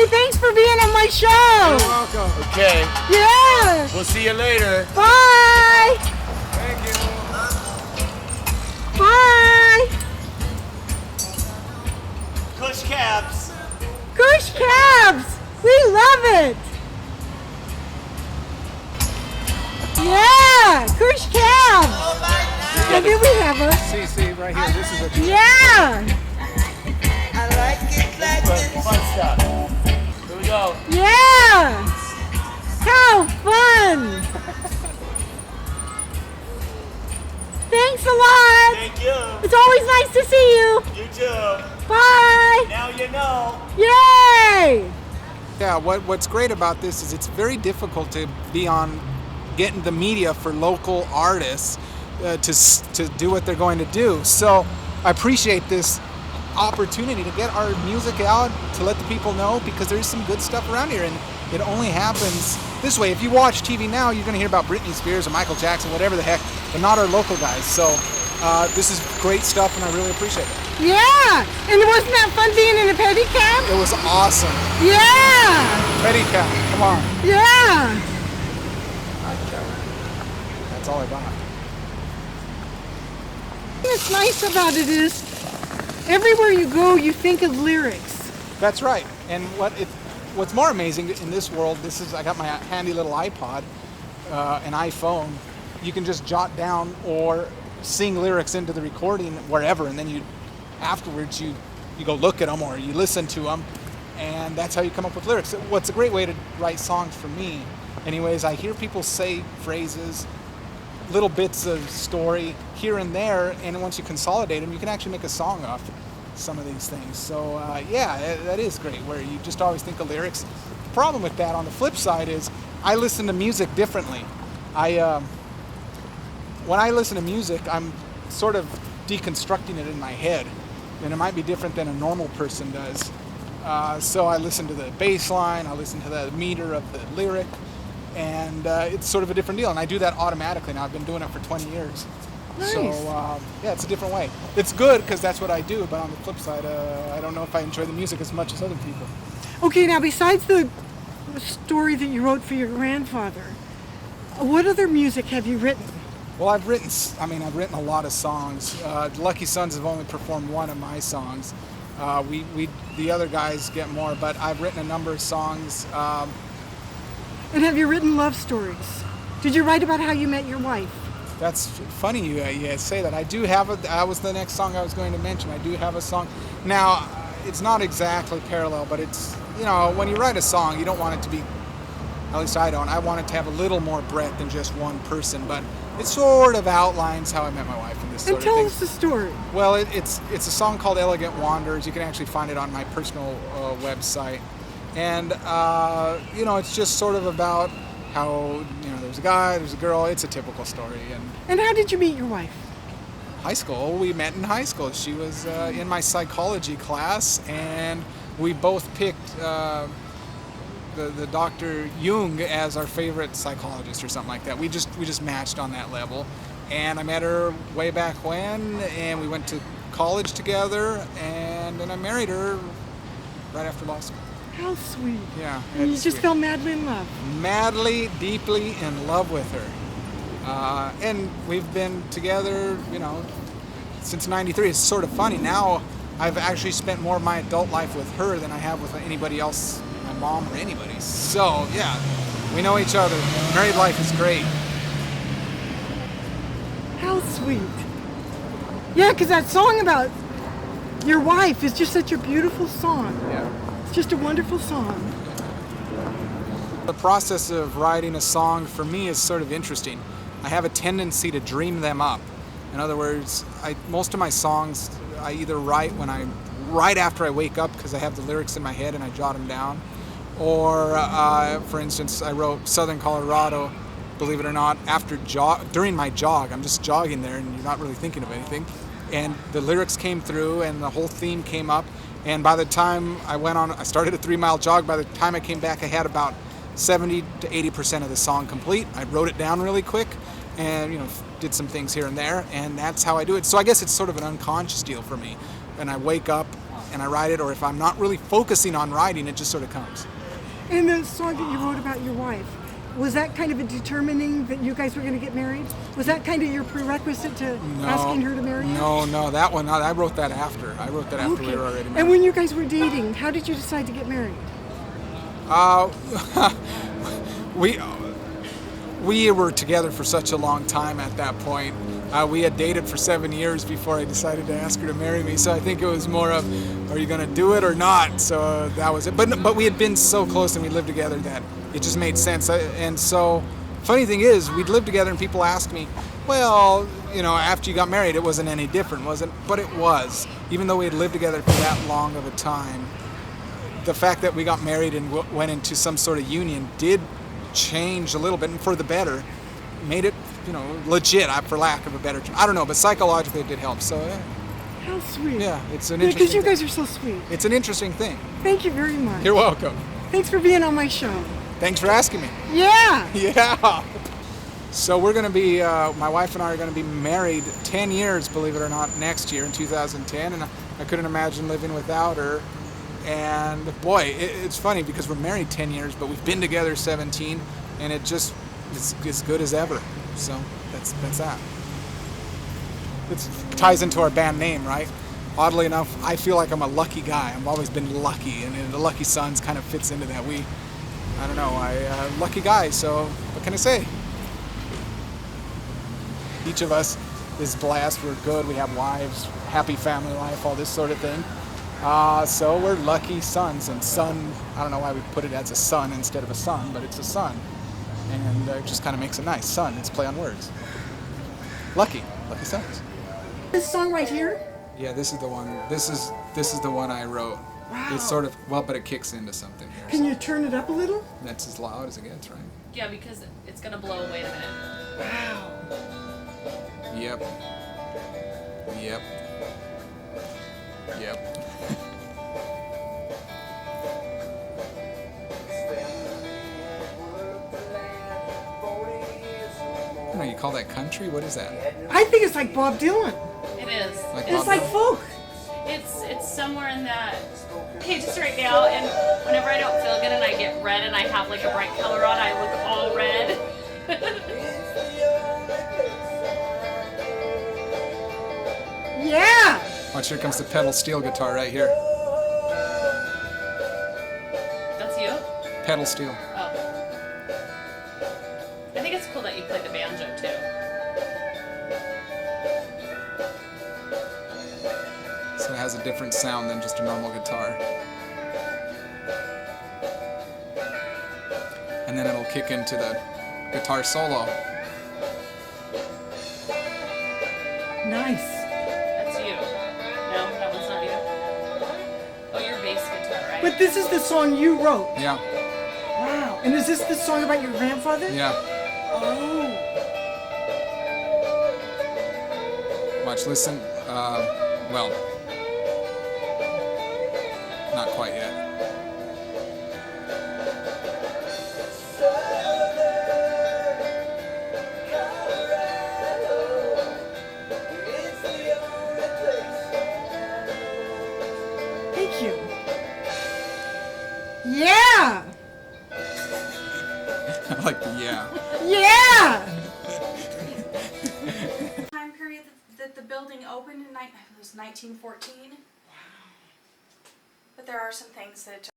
Hey, thanks for being on my show. You're welcome. Okay. Yeah. We'll see you later. Bye. Thank you. Bye. Kush Cabs. Kush Cabs. We love it. Yeah, Kush Cabs. And then we have a. See, right here. This is a. Yeah. I like it like this. Fun stuff. Here we go. Yeah. How fun. Thanks a lot. Thank you. It's always nice to see you. You too. Bye. Now you know. Yay. Yeah, what's great about this is it's very difficult to be on getting the media for local artists to do what they're going to do. So I appreciate this opportunity to get our music out, to let the people know, because there's some good stuff around here, and it only happens this way. If you watch TV now, you're going to hear about Britney Spears or Michael Jackson, whatever the heck, but not our local guys. So this is great stuff, and I really appreciate it. Yeah. And wasn't that fun being in a pedicab? It was awesome. Yeah. Pedicab, come on. Yeah. That's all I got. What's nice about it is everywhere you go, you think of lyrics. That's right. And what's more amazing in this world, I got my handy little iPod, an iPhone. You can just jot down or sing lyrics into the recording wherever, and then afterwards you go look at them or you listen to them, and that's how you come up with lyrics. What's a great way to write songs for me, anyways, I hear people say phrases, little bits of story here and there, and once you consolidate them, you can actually make a song off some of these things. So yeah, that is great, where you just always think of lyrics. The problem with that, on the flip side, is I listen to music differently. When I listen to music, I'm sort of deconstructing it in my head, and it might be different than a normal person does. So I listen to the bass line, I listen to the meter of the lyric, and it's sort of a different deal, and I do that automatically now. I've been doing it for 20 years. Nice. So yeah, it's a different way. It's good because that's what I do, but on the flip side, I don't know if I enjoy the music as much as other people. Okay, now besides the story that you wrote for your grandfather, what other music have you written? Well, I've written a lot of songs. Lucky Sons have only performed one of my songs. The other guys get more, but I've written a number of songs. And have you written love stories? Did you write about how you met your wife? That's funny you say that. I do have that was the next song I was going to mention. I do have a song. Now, it's not exactly parallel, but it's, when you write a song, you don't want it to be, at least I don't, I want it to have a little more breadth than just one person, but it sort of outlines how I met my wife and this sort of thing. And tell us the story. Well, it's a song called Elegant Wanderers. You can actually find it on my personal website. And, it's just sort of about how, there's a guy, there's a girl. It's a typical story. And how did you meet your wife? High school. We met in high school. She was in my psychology class, and we both picked the Dr. Jung as our favorite psychologist or something like that. We just matched on that level. And I met her way back when, and we went to college together, and then I married her right after law school. How sweet. Yeah. And you just fell madly in love. Madly, deeply in love with her. And we've been together, since '93. It's sort of funny. Now I've actually spent more of my adult life with her than I have with anybody else, my mom or anybody. So, yeah, we know each other. Married life is great. How sweet. Yeah, because that song about your wife is just such a beautiful song. Yeah. It's just a wonderful song. The process of writing a song for me is sort of interesting. I have a tendency to dream them up. In other words, most of my songs I either write right after I wake up because I have the lyrics in my head and I jot them down, or for instance, I wrote Southern Colorado, believe it or not, during my jog. I'm just jogging there and you're not really thinking of anything, and the lyrics came through and the whole theme came up, and by the time I started a 3-mile jog. By the time I came back, I had about 70 to 80% of the song complete. I wrote it down really quick and did some things here and there, and that's how I do it. So I guess it's sort of an unconscious deal for me. And I wake up and I write it, or if I'm not really focusing on writing, it just sort of comes. And the song that you wrote about your wife, was that kind of a determining that you guys were going to get married? Was that kind of your prerequisite to asking her to marry you? No, that one, I wrote that after. I wrote that after we were already married. And when you guys were dating, how did you decide to get married? We were together for such a long time at that point. We had dated for 7 years before I decided to ask her to marry me. So I think it was more of, are you going to do it or not? So that was it. But we had been so close and we lived together that it just made sense. And so, funny thing is, we'd lived together and people asked me, well, after you got married, it wasn't any different, was it? But it was. Even though we had lived together for that long of a time, the fact that we got married and went into some sort of union did change a little bit, and for the better, made it, legit, for lack of a better term. I don't know, but psychologically it did help. So, How sweet. yeah, it's an Because interesting you guys are so sweet. It's an interesting thing. Thank you very much. You're welcome. Thanks for being on my show. Thanks for asking me. Yeah. Yeah. So we're going to be, my wife and I are going to be married 10 years, believe it or not, next year in 2010, and I couldn't imagine living without her. And boy, it's funny because we're married 10 years, but we've been together 17, and it just is as good as ever. So that's that. It ties into our band name, right? Oddly enough, I feel like I'm a lucky guy. I've always been lucky, and the Lucky Sons kind of fits into that. I don't know, lucky guy, so what can I say? Each of us is blessed, we're good, we have wives, happy family life, all this sort of thing. So we're lucky sons, and son, I don't know why we put it as a son instead of a son, but it's a son. And it just kind of makes it nice. Son, it's play on words. Lucky sons. This song right here? Yeah, this is the one. This is the one I wrote. Wow. It's sort of, but it kicks into something here. Can you turn it up a little? That's as loud as it gets, right? Yeah, because it's gonna blow. Wait a minute. Wow. Yep. I don't know, you call that country? What is that? I think it's like Bob Dylan. It is. Like It's Bob like Dylan? folk. It's somewhere in that. Okay, just right now, and whenever I don't feel good and I get red and I have like a bright color on, I look all red. Yeah. Watch, here comes the pedal steel guitar right here. That's you? Pedal steel. Oh. I think it's cool that you play the banjo too. So it has a different sound than just a normal guitar. And then it'll kick into the guitar solo. Nice. That's you. No, that one's not you. Oh, your bass guitar, right? But this is the song you wrote. Yeah, Wow. And is this the song about your grandfather? yeah. Oh. Watch, listen. Well, not quite yet. Thank you. Yeah. I like the yeah. Yeah. Time period that the building opened in it was 1914. Wow. But there are some things that